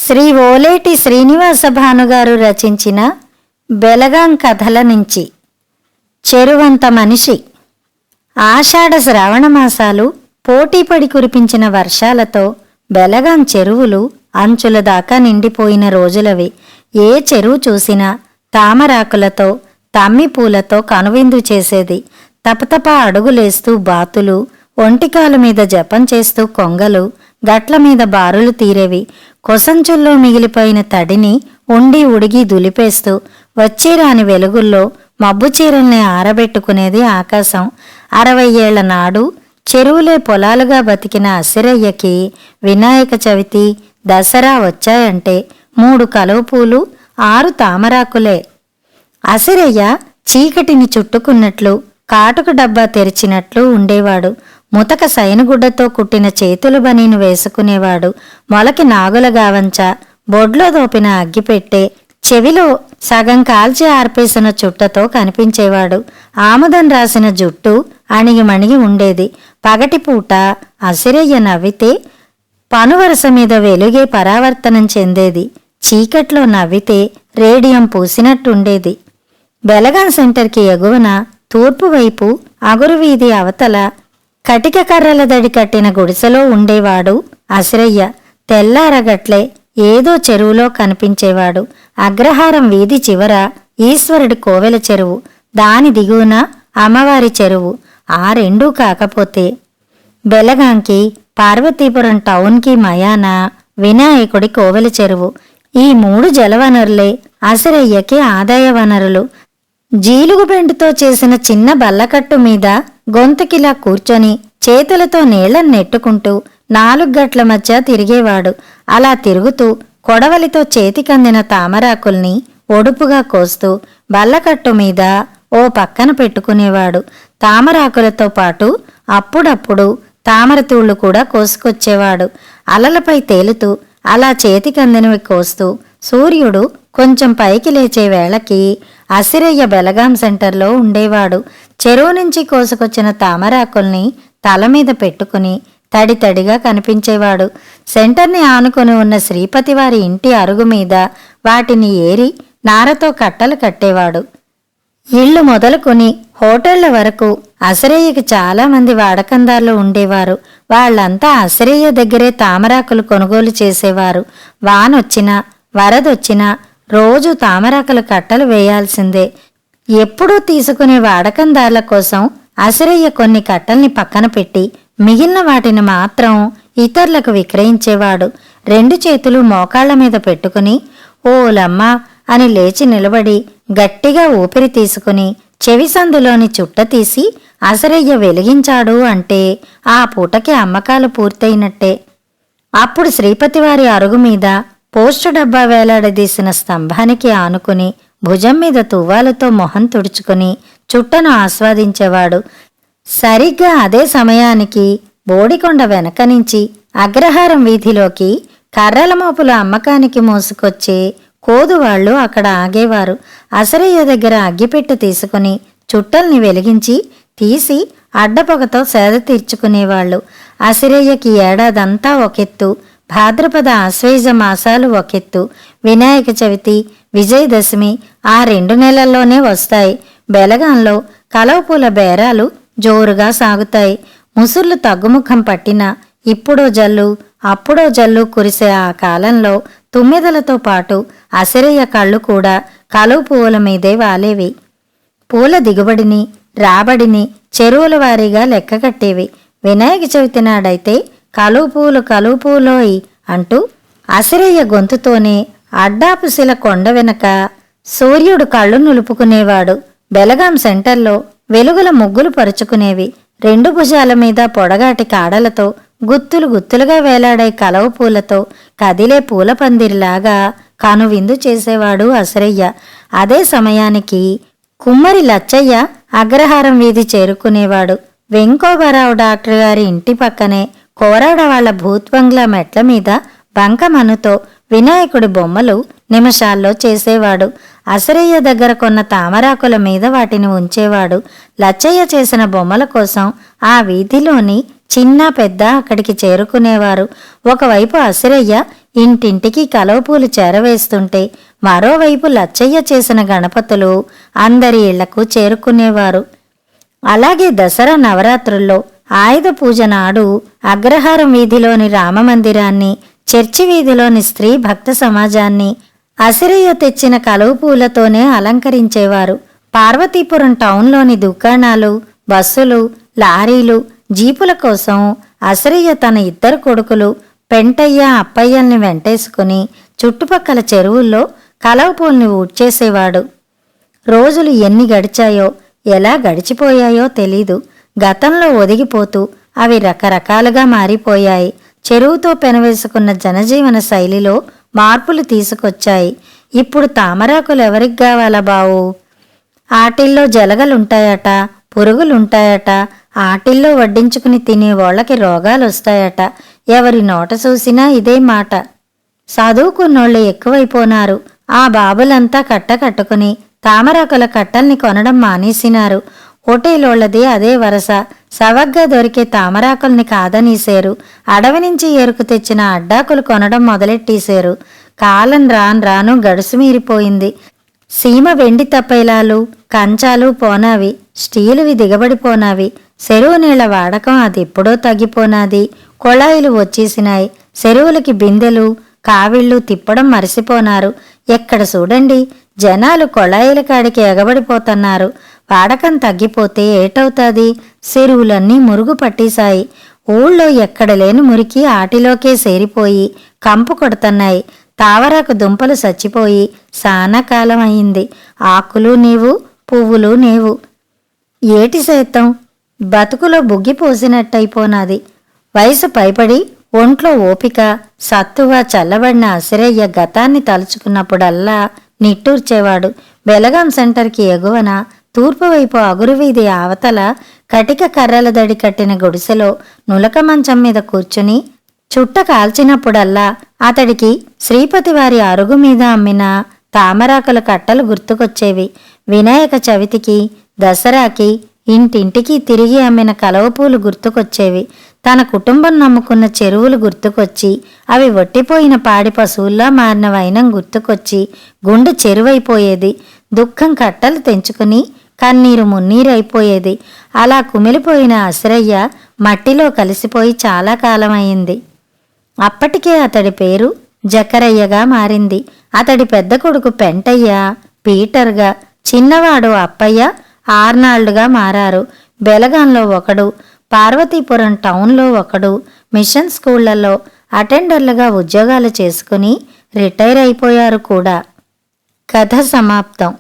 శ్రీ ఓలేటి శ్రీనివాస భానుగారు రచించిన బెలగాం కథల నుంచి. చెరువంత మనిషి. ఆషాఢ శ్రావణ మాసాలు పోటీపడి కురిపించిన వర్షాలతో బెలగాం చెరువులు అంచుల దాకా నిండిపోయిన రోజులవి. ఏ చెరువు చూసినా తామరాకులతో తమ్మిపూలతో కనువిందు చేసేది. తపతపా అడుగులేస్తూ బాతులు, ఒంటికాలు మీద జపం చేస్తూ కొంగలు గట్ల మీద బారులు తీరేవి. కొసంచుల్లో మిగిలిపోయిన తడిని ఉండి ఉడిగి దులిపేస్తూ వచ్చేరాని వెలుగుల్లో మబ్బు చీరల్ని ఆరబెట్టుకునేది ఆకాశం. 60 ఏళ్ల నాడు చెరువులే పొలాలుగా బతికిన అసిరయ్యకి వినాయక చవితి, దసరా వచ్చాయంటే 3 కలువపూలు, 6 తామరాకులే. అసిరయ్య చీకటిని చుట్టుకున్నట్లు, కాటుక డబ్బా తెరిచినట్లు ఉండేవాడు. ముతక సైనుగుడ్డతో కుట్టిన చేతులు బనీను వేసుకునేవాడు. మొలకి నాగుల గావంచ, బొడ్లో దోపిన అగ్గిపెట్టె, చెవిలో సగం కాల్చి ఆర్పేసిన చుట్టతో కనిపించేవాడు. ఆముదం రాసిన జుట్టు అణిగిమణిగి ఉండేది. పగటిపూట అసిరయ్య నవ్వితే పనువరస మీద వెలుగే పరావర్తనం చెందేది. చీకట్లో నవ్వితే రేడియం పూసినట్టుండేది. బెలగాం సెంటర్కి ఎగువన తూర్పు వైపు అగురువీధి అవతల కటిక కర్రల దడి కట్టిన గుడిసెలో ఉండేవాడు అసిరయ్య. తెల్లారగట్లే ఏదో చెరువులో కనిపించేవాడు. అగ్రహారం వీధి చివర ఈశ్వరుడి కోవెల చెరువు, దాని దిగువన అమ్మవారి చెరువు. ఆ రెండూ కాకపోతే బెలగాంకి పార్వతీపురం టౌన్కి మయాన వినాయకుడి కోవెల చెరువు. ఈ 3 జలవనరులే అసిరయ్యకి ఆదాయ వనరులు. జీలుగుబెండుతో చేసిన చిన్న బల్లకట్టు మీద గొంతుకిలా కూర్చొని చేతులతో నీళ్లను నెట్టుకుంటూ 4 గట్ల మధ్య తిరిగేవాడు. అలా తిరుగుతూ కొడవలితో చేతికందిన తామరాకుల్ని ఒడుపుగా కోస్తూ బల్లకట్టు మీద ఓ పక్కన పెట్టుకునేవాడు. తామరాకులతో పాటు అప్పుడప్పుడు తామరతూళ్లు కూడా కోసుకొచ్చేవాడు. అలలపై తేలుతూ అలా చేతికందినవి కోస్తూ సూర్యుడు కొంచెం పైకి లేచే వేళకి అసిరయ్య బెలగాం సెంటర్లో ఉండేవాడు. చెరువు నుంచి కోసుకొచ్చిన తామరాకుల్ని తల మీద పెట్టుకుని తడి తడిగా కనిపించేవాడు. సెంటర్ని ఆనుకొని ఉన్న శ్రీపతివారి ఇంటి అరుగు మీద వాటిని ఏరి నారతో కట్టలు కట్టేవాడు. ఇళ్లు మొదలుకొని హోటళ్ల వరకు అసిరయ్యకి చాలామంది వాడకందార్లు ఉండేవారు. వాళ్లంతా అసిరయ్య దగ్గరే తామరాకులు కొనుగోలు చేసేవారు. వానొచ్చినా వరదొచ్చినా రోజు తామరాకుల కట్టలు వేయాల్సిందే. ఎప్పుడూ తీసుకునే వాడకందార్ల కోసం అసిరయ్య కొన్ని కట్టల్ని పక్కన పెట్టి మిగిలిన వాటిని మాత్రం ఇతరులకు విక్రయించేవాడు. 2 చేతులు మోకాళ్ల మీద పెట్టుకుని ఓలమ్మా అని లేచి నిలబడి గట్టిగా ఊపిరి తీసుకుని చెవిసందులోని చుట్ట తీసి అసిరయ్య వెలిగించాడు అంటే ఆ పూటకి అమ్మకాలు పూర్తయినట్టే. అప్పుడు శ్రీపతివారి అరుగు మీద పోస్టు డబ్బా వేలాడదీసిన స్తంభానికి ఆనుకుని భుజం మీద తువ్వాలతో మొహం తుడుచుకుని చుట్టను ఆస్వాదించేవాడు. సరిగ్గా అదే సమయానికి బోడికొండ వెనక నుంచి అగ్రహారం వీధిలోకి కర్రల మోపుల అమ్మకానికి మోసుకొచ్చే కోదువాళ్లు అక్కడ ఆగేవారు. అసిరయ్య దగ్గర అగ్గిపెట్టె తీసుకుని చుట్టల్ని వెలిగించి తీసి అడ్డపొగతో సేద తీర్చుకునేవాళ్లు. అసిరయ్యకి ఏడాదంతా ఒకెత్తు, భాద్రపద ఆశ్వేజ మాసాలు ఒకెత్తు, వినాయక చవితి, విజయదశమి ఆ 2 నెలల్లోనే వస్తాయి. బెలగాంలో కలవపూల బేరాలు జోరుగా సాగుతాయి. ముసుర్లు తగ్గుముఖం పట్టినా ఇప్పుడో జల్లు అప్పుడో జల్లు కురిసే ఆ కాలంలో తుమ్మెదలతో పాటు అసిరయ్య కళ్ళు కూడా కలువ పువ్వుల మీదే వాలేవి. పూల దిగుబడిని రాబడిని చెరువుల వారీగా లెక్క కట్టేవి. వినాయక చవితి నాడైతే కలువ పువ్వులోయి అంటూ అసిరయ్య గొంతుతోనే అడ్డాపుశిల కొండ వెనక సూర్యుడు కళ్ళు నులుపుకునేవాడు. బెలగాం సెంటర్లో వెలుగుల ముగ్గులు పరుచుకునేవి. 2 భుజాల మీద పొడగాటి కాడలతో గుత్తులు గుత్తులుగా వేలాడే కలవ పూలతో కదిలే పూల పందిరిలాగా కనువిందు చేసేవాడు అసిరయ్య. అదే సమయానికి కుమ్మరి లచ్చయ్య అగ్రహారం వీధి చేరుకునేవాడు. వెంకోబరావు డాక్టర్ గారి ఇంటి పక్కనే కోరాడ వాళ్ల భూత్బంగ్లా మెట్ల మీద బంకమనుతో వినాయకుడి బొమ్మలు నిమిషాల్లో చేసేవాడు. అసిరయ్య దగ్గర కొన్న తామరాకుల మీద వాటిని ఉంచేవాడు. లచ్చయ్య చేసిన బొమ్మల కోసం ఆ వీధిలోని చిన్న పెద్ద అక్కడికి చేరుకునేవారు. ఒకవైపు అసిరయ్య ఇంటింటికి కలవపూలు చేరవేస్తుంటే మరోవైపు లచ్చయ్య చేసిన గణపతులు అందరి ఇళ్లకు చేరుకునేవారు. అలాగే దసరా నవరాత్రుల్లో ఆయుధ పూజ నాడు అగ్రహారం వీధిలోని రామమందిరాన్ని, చర్చి వీధిలోని స్త్రీ భక్త సమాజాన్ని అసిరయ్య తెచ్చిన కలువపూలతోనే అలంకరించేవారు. పార్వతీపురం టౌన్లోని దుకాణాలు, బస్సులు, లారీలు, జీపుల కోసం అసిరయ్య తన 2 కొడుకులు పెంటయ్య, అప్పయ్యల్ని వెంటేసుకుని చుట్టుపక్కల చెరువుల్లో కలవపూల్ని ఊడ్చేసేవాడు. రోజులు ఎన్ని గడిచాయో, ఎలా గడిచిపోయాయో తెలీదు. గతంలో ఒదిగిపోతూ అవి రకరకాలుగా మారిపోయాయి. చెరువుతో పెనవేసుకున్న జనజీవన శైలిలో మార్పులు తీసుకొచ్చాయి. ఇప్పుడు తామరాకులు ఎవరికి కావాలా బావు? ఆటిల్లో జలగలుంటాయట, పురుగులుంటాయట. ఆటిల్లో వడ్డించుకుని తినేవాళ్లకి రోగాలొస్తాయట. ఎవరి నోట చూసినా ఇదే మాట. చదువుకున్నోళ్ళు ఎక్కువైపోనారు. ఆ బాబులంతా కట్టుకుని తామరాకుల కట్టల్ని కొనడం మానేసినారు. హోటేలోళ్లది అదే వరస. సవగ్గా దొరికే తామరాకుల్ని కాదనీసేరు. అడవి నుంచి ఏరుకు తెచ్చిన అడ్డాకులు కొనడం మొదలెట్టేశారు. కాలం రాను గడుసుమీరిపోయింది. సీమ వెండి తప్పైలాలు, కంచాలు పోనావి, స్టీలువి దిగబడిపోనావి. చెరువు నీళ్ల వాడకం అది ఎప్పుడో తగ్గిపోనాది. కొళాయిలు వచ్చేసినాయి. చెరువులకి బిందెలు, కావిళ్ళు తిప్పడం మరిసిపోనారు. ఎక్కడ చూడండి జనాలు కొళాయిల కాడికి ఎగబడిపోతున్నారు. వాడకం తగ్గిపోతే ఏటవుతాది? చెరువులన్నీ మురుగు పట్టేశాయి. ఊళ్ళో ఎక్కడ లేని మురికి ఆటిలోకే సేరిపోయి కంపు కొడుతున్నాయి. తావరాకు దుంపలు చచ్చిపోయి సానా కాలం అయింది. ఆకులు నీవు, పువ్వులు నీవు. ఏటి సేత్తం? బతుకులో బుగ్గిపోసినట్టయిపోనాది. వయసు పైపడి ఒంట్లో ఓపిక, సత్తువ చల్లబడిన అసిరయ్య గతాన్ని తలుచుకున్నప్పుడల్లా నిట్టూర్చేవాడు. బెలగాం సెంటర్కి ఎగువన తూర్పువైపు అగురువీధి అవతల కటిక కర్రల దడి కట్టిన గుడిసెలో నులక మంచం మీద కూర్చుని చుట్ట కాల్చినప్పుడల్లా అతడికి శ్రీపతివారి అరుగు మీద అమ్మిన తామరాకుల కట్టలు గుర్తుకొచ్చేవి. వినాయక చవితికి, దసరాకి ఇంటింటికి తిరిగి అమ్మిన కలవపూలు గుర్తుకొచ్చేవి. తన కుటుంబం నమ్ముకున్న చెరువులు గుర్తుకొచ్చి, అవి ఒట్టిపోయిన పాడి పశువుల్లా మారిన వైనం గుర్తుకొచ్చి గుండె చెరువైపోయేది. దుఃఖం కట్టలు తెంచుకుని కన్నీరు మున్నీరైపోయేది. అలా కుమిలిపోయిన అసిరయ్య మట్టిలో కలిసిపోయి చాలా కాలమయ్యింది. అప్పటికే అతడి పేరు జకరయ్యగా మారింది. అతడి పెద్ద కొడుకు పెంటయ్య పీటర్గా, చిన్నవాడు అప్పయ్య ఆర్నాల్డ్గా మారారు. బెలగాంలో ఒకడు, పార్వతీపురం టౌన్లో ఒకడు మిషన్ స్కూళ్లలో అటెండర్లుగా ఉద్యోగాలు చేసుకుని రిటైర్ అయిపోయారు కూడా. కథ సమాప్తం.